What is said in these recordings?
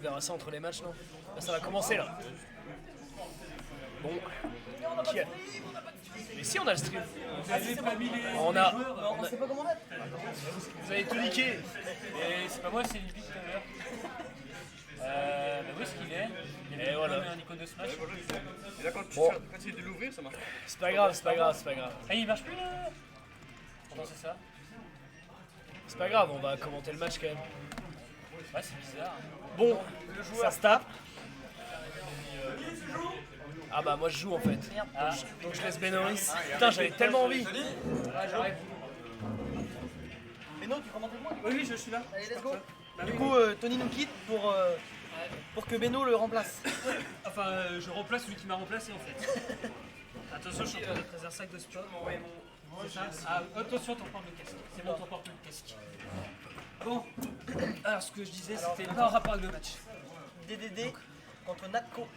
On verra ça entre les matchs, non? Bah, ça va commencer là. Bon. Qui a... Mais si on a le stream. Vous avez pas mis les On a. joueurs. On sait pas comment mettre. Vous avez tout niqué. Et c'est pas moi, c'est Libby tout à l'heure. Où est-ce qu'il est? Il Et voilà. un icône de Smash. Et là, quand tu Bon. essaies de l'ouvrir, ça marche. C'est pas grave, c'est pas grave, c'est pas grave. Ah, il marche plus là. Comment c'est ça? C'est pas grave, on va commenter le match quand même. Ouais, c'est bizarre. Bon, ça se tape. Ah bah moi je joue en fait. Ah. Donc je laisse Benoris. Putain, j'avais tellement envie. Mais non, tu commentes avec moi. Oui, je suis là. Allez, let's go. Du coup, Tony nous quitte pour que Beno le remplace. Enfin, je remplace celui qui m'a remplacé en fait. Attention, je suis en train de traiter un sac de sport. C'est ça? Ah, attention, t'en portes le casque. C'est bon, t'en portes le casque. Bon, alors ce que je disais, c'était pas en rapport avec le match. DDD contre Natko.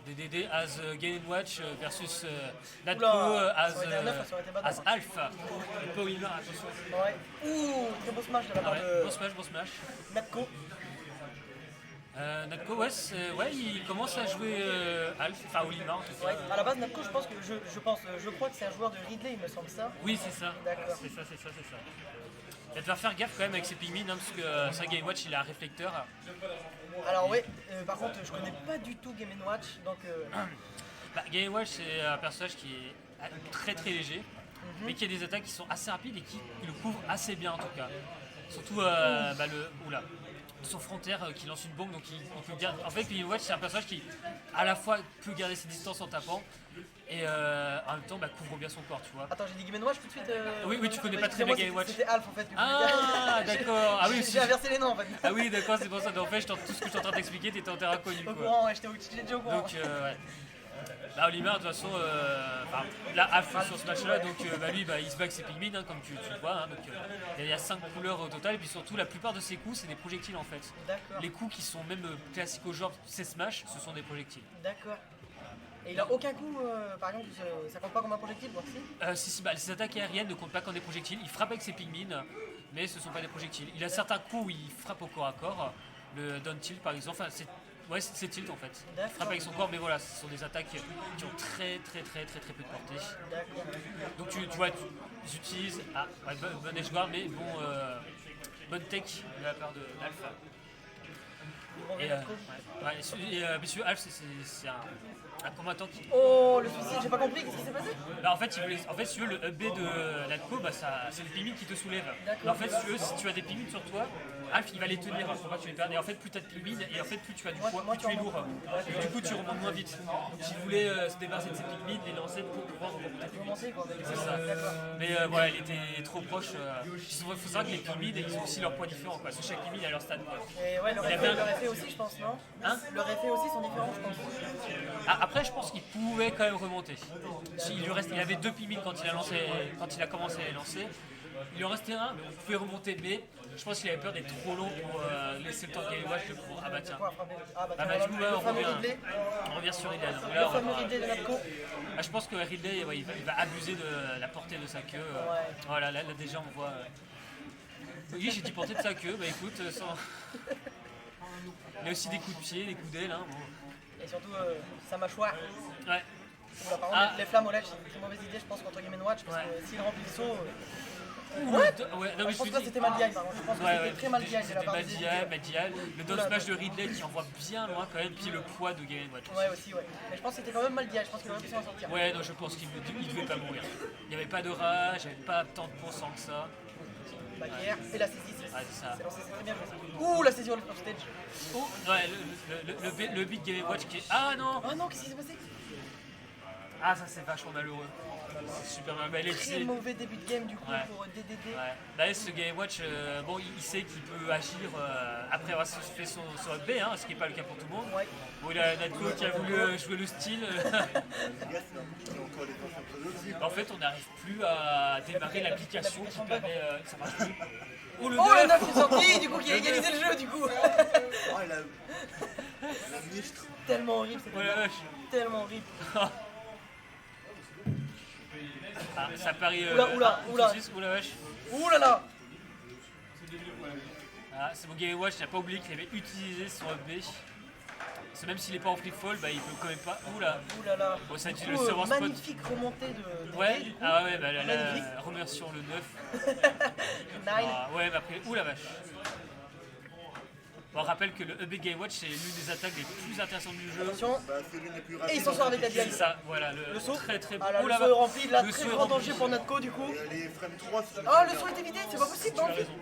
DDD as Game Watch versus Natko Oula, as, ça aurait été un neuf, ça aurait été pas as mal. Alpha. Et pas Winner, attention. Ouais. Ouh, très beau smash de la Ah part ouais, de bon smash. Natko. Natko, ouais, il commence à jouer Alpha, enfin Olimar en tout cas. Ouais. À la base, Natko, je pense que je crois que c'est un joueur de Ridley, il me semble ça. Oui, c'est ça. D'accord. C'est ça. Il va devoir faire gaffe quand même avec ses pigmines, hein, parce que sa Game Watch il a un réflecteur. Alors ouais, par contre, je connais pas du tout Game & Watch, donc Bah, Game Watch c'est un personnage qui est très très léger, mais qui a des attaques qui sont assez rapides et qui le couvrent assez bien en tout cas. Surtout son frontière qui lance une bombe, donc il peut garder. En fait, Game Watch c'est un personnage qui à la fois peut garder ses distances en tapant et en même temps couvre bien son corps, tu vois. attends, j'ai dit Game & Watch tout de suite. Oui, tu connais pas très Excusez-moi, bien Game Watch. C'était Alpha en fait. du coup. Ah, d'accord. Ah oui, J'ai inversé les noms en fait. Ah oui, d'accord, c'est pour ça. En fait, tout ce que je suis en train d'expliquer, t'étais en terrain inconnu. Au Quoi. courant, ouais, j'étais déjà au courant. Donc, ouais. Là, Oliver, de toute façon, là, Alpha sur ce match-là, donc lui, il se bat avec ses pygmines, hein, comme tu le vois. Hein, donc, il y a 5 couleurs au total, et puis surtout, la plupart de ses coups, c'est des projectiles en fait. D'accord. Les coups qui sont même classiques au genre, c'est Smash, ce sont des projectiles. D'accord. Et il a aucun coup, par exemple, ça compte pas comme un projectile, quoi, si Si, les attaques aériennes ne comptent pas comme des projectiles. Il frappe avec ses pygmines, mais ce ne sont pas des projectiles. Il a certains coups où il frappe au corps à corps. Le down tilt par exemple, c'est tilt en fait. Il frappe avec son corps, mais voilà, ce sont des attaques qui ont très peu de portée. D'accord. Donc tu vois, ils utilisent bon edge guard, mais bonne tech de la part de Alpha. Et monsieur Alpha, c'est un combattant qui. Oh, le suicide, j'ai pas compris, qu'est-ce qui s'est passé? Bah, en fait, si tu veux, le B de Natko, c'est des pimides qui te soulèvent. Mais en fait, si tu as des pimides sur toi, Alpha il va les tenir pour pas que tu les perdes. Et en fait, plus tu as de pimides, et en fait, plus tu as du poids, plus tu es lourd. Et du coup, tu remontes moins vite. Donc, s'il voulait se débarrasser de ses pimides, les lancer pour pouvoir remonter. C'est ça. Mais voilà, il était trop proche. Il faut savoir que les pimides, ils ont aussi leur poids différent. Parce que chaque pimide a leur stade. Et ouais, leur effet aussi, je pense, non? Hein? Leur effet aussi sont différents, je pense. Après, je pense qu'il pouvait quand même remonter. Il avait 2 pimides quand il a commencé à les lancer. Il en restait un, mais on pouvait remonter. Mais je pense qu'il avait peur d'être trop long pour laisser le temps de Game Watch de pouvoir. Ah bah tiens. Du coup, on revient sur Ridley. Le fameux Ridley de Natko. Je pense que Ridley, il va abuser de la portée de sa queue. Voilà, là déjà on voit. Oui, j'ai dit portée de sa queue. Bah écoute, il y a aussi des coups de pied, des coups d'aile. Hein, bon. Et surtout sa mâchoire. Ouais. Oula, par contre, les flammes au lèvres, c'est une mauvaise idée, je pense, contre Game & Watch, parce que s'il remplit le saut. Je pense que c'était mal DI, par contre. Je pense que c'était très mal DI de la part de Mal le down smash de Ridley qui envoie bien loin quand même, puis le poids de Game & Watch. Ouais, aussi, ouais. Mais je pense que c'était quand même mal DI, je pense qu'il aurait pu s'en sortir. Ouais, non, je pense qu'il ne devait pas mourir. Il n'y avait pas de rage, il n'y avait pas tant de pourcents que ça. Baguerre, et la saisie, c'est ça. c'est très bien joué ça. Ouh, la saisie off stage. Oh, ouais, le beat Game & Watch qui est. Ah non! Ah non, qu'est-ce qui s'est passé? Ah, ça c'est vachement malheureux. C'est super mal. Très mauvais début de game du coup pour DDD. Ouais. Là, ce Game Watch, il sait qu'il peut agir après avoir fait son B, hein, ce qui n'est pas le cas pour tout le monde. Ouais. Bon, il a Natko qui a voulu jouer le style. En fait, on n'arrive plus à démarrer l'application qui permet. Ça marche plus. Oh, le 9 qui est sorti, du coup, qui a égalisé le jeu, du coup. Oh, la ministre. Tellement horrible, c'était tellement horrible. Ah, ça parie. Oula, Oula, vache. Ouh là là. Ah, c'est mon Game Watch, il n'a pas oublié qu'il avait utilisé son EB. Parce que même s'il n'est pas en free fall, bah, il peut quand même pas. Oula. Ouh là là. Bon, ça a Du été coup, le serveur spot. magnifique remontée de Ouais, du coup. ah ouais, bah, Magnifique. la remercions le 9. 9. Ah, ouais, mais après, ouh la vache. Bon, on rappelle que le EB Game Watch, c'est l'une des attaques les plus intéressantes du jeu. Attention. Bah, c'est l'une des plus Et rapides. il s'en sort avec la C'est diagonale. ça, voilà, Le saut. très très Ah là, oh le là saut est là. rempli, là, Le très saut est grand rempli. danger pour Natko du coup. Les frames 3 sur le Oh, le saut est évité, c'est pas possible Tu dans as le film. raison,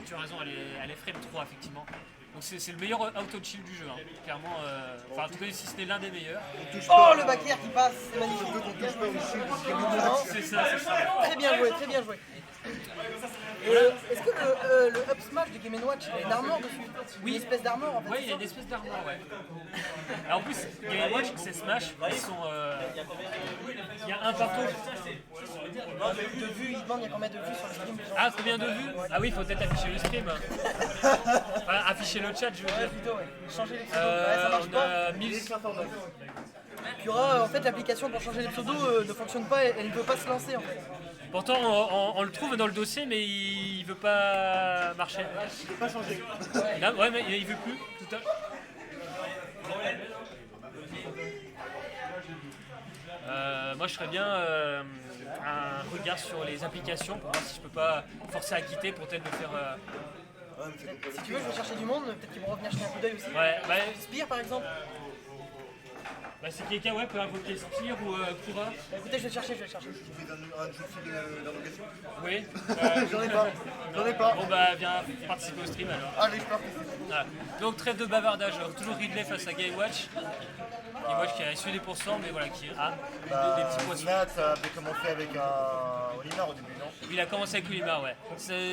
tu as raison, elle est frame 3 effectivement. Donc c'est le meilleur auto-chill du jeu, hein. Clairement. Enfin, en tout cas, si ce n'est l'un des meilleurs. Oh, le back air qui passe, c'est magnifique. C'est ça, c'est ça. Très bien joué, très bien joué. Est-ce que le up smash de Game & Watch, il a une armure dessus? Oui. Une espèce d'armure en fait. Ouais, il y a une espèce d'armure, ouais. Alors, en plus, Game & Watch, ces Smash, ils sont. Il y a un partout. De vues, il demande il y a combien de vues sur le stream déjà. Ah, combien de vues? Ah oui, il faut peut-être afficher le stream. Enfin, afficher le chat, je veux dire. Plutôt, ouais. Changer les pseudos. Ouais, ça marche On pas. a 1000. Cura, en fait, l'application pour changer les pseudos ne fonctionne pas, elle ne peut pas se lancer en fait. Pourtant, on le trouve dans le dossier, mais il veut pas marcher. Il peut pas changer. Là, ouais, mais il veut plus. Tout à... moi, je ferais bien un regard sur les applications pour voir si je peux pas forcer à quitter pour peut-être me faire. Ouais, mais c'est compliqué. Si tu veux, je vais chercher du monde, peut-être qu'ils vont revenir jeter un coup d'œil aussi. Ouais, bah, Spire par exemple. si quelqu'un peut invoquer Spire ou Kura. Bah, écoutez, je vais le chercher, je vais le chercher. Tu fais un jeu de fil d'invocation. Oui. J'en ai pas. J'en ai pas. Bon, bah, viens participer au stream alors. Allez, je pars. Voilà. Donc trêve de bavardage, alors, toujours Ridley face à Game Watch. Game Watch qui a essuyé les pourcents, mais voilà, qui a des petits poissons. Nat, ça avait commencé avec un Olimar au début, non? Il a commencé avec Olimar, ouais.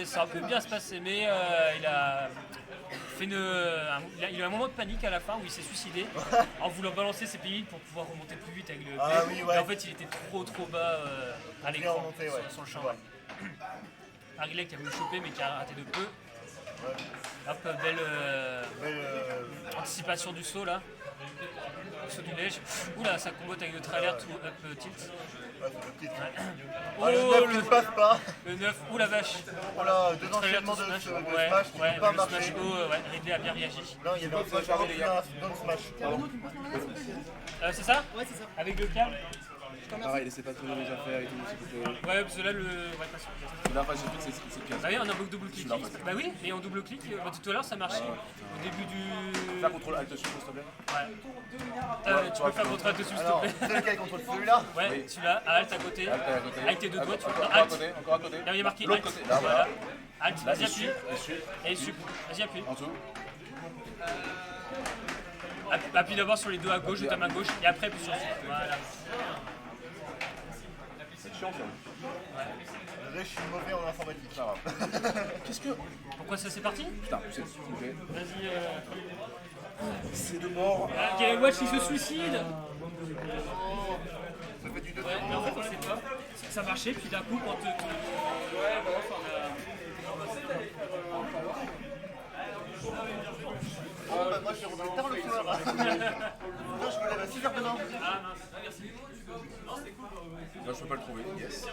Ça aurait pu bien se passer, mais il a fait il a eu un moment de panique à la fin où il s'est suicidé en voulant balancer ses piles pour pouvoir remonter plus vite avec le Ah B. oui, ouais. Et en fait, il était trop bas à Bien l'écran remonté, ouais. sur le champ. Ouais. Harley qui a voulu le choper, mais qui a raté de peu. Hop, belle anticipation du saut là. Le saut du neige. Oula, ça combote avec le trailer tout up tilt. Ouais, c'est le petit. Oh, Ah, le 9 ne passe pas. le 9, ouh la vache. Oh là, deux Trailer enchaînements tout de smash. smash qui Ouais, ne pas le marcher. smash go, ouais, Ridley a bien réagi. Non, il y avait un smash dans smash. C'est ça? Ouais, c'est ça. Avec le câble? Pareil, laissez pas tourner les affaires et tout, s'il vous plaît. Ouais, parce que là, ouais, pas sûr. Là, enfin, j'ai fait c'est pire. Bah oui, on a un double clic. Bah oui, mais on double clic. Tout à l'heure, ça marchait. Au début du. Faire contrôle alt dessus, s'il te plaît. Ouais. Tu peux faire votre alt dessus, s'il Alors, te plaît. c'est lequel contre celui-là? Ouais, celui-là, alt à côté. Alt à côté. Avec tes deux doigts, tu peux. Encore à Alt. côté, encore à côté. Là, il y a marqué L'autre alt. côté, là, voilà. Alt, Là, vas-y, appuie. dessus. Et sup. Vas-y, appuie. En dessous. Appuie d'abord sur les deux à gauche, de ta main gauche, et après, appuie sur sup. Voilà. C'est chiant, ça. Désolé, je suis mauvais en informatique. Ça va. Qu'est-ce que. Pourquoi ça, c'est parti? Putain, poussez, s'il vous plaît. Vas-y. C'est de mort. Ah, Game Watch, il se suicide! Ça fait du 2 Ouais, mais en fait, on sait pas. Ça marchait, puis d'un coup, quand Bon, bah, moi, je suis rentré tard le soir. Je me lève à 6h demain. Là, je peux pas le trouver. Yes.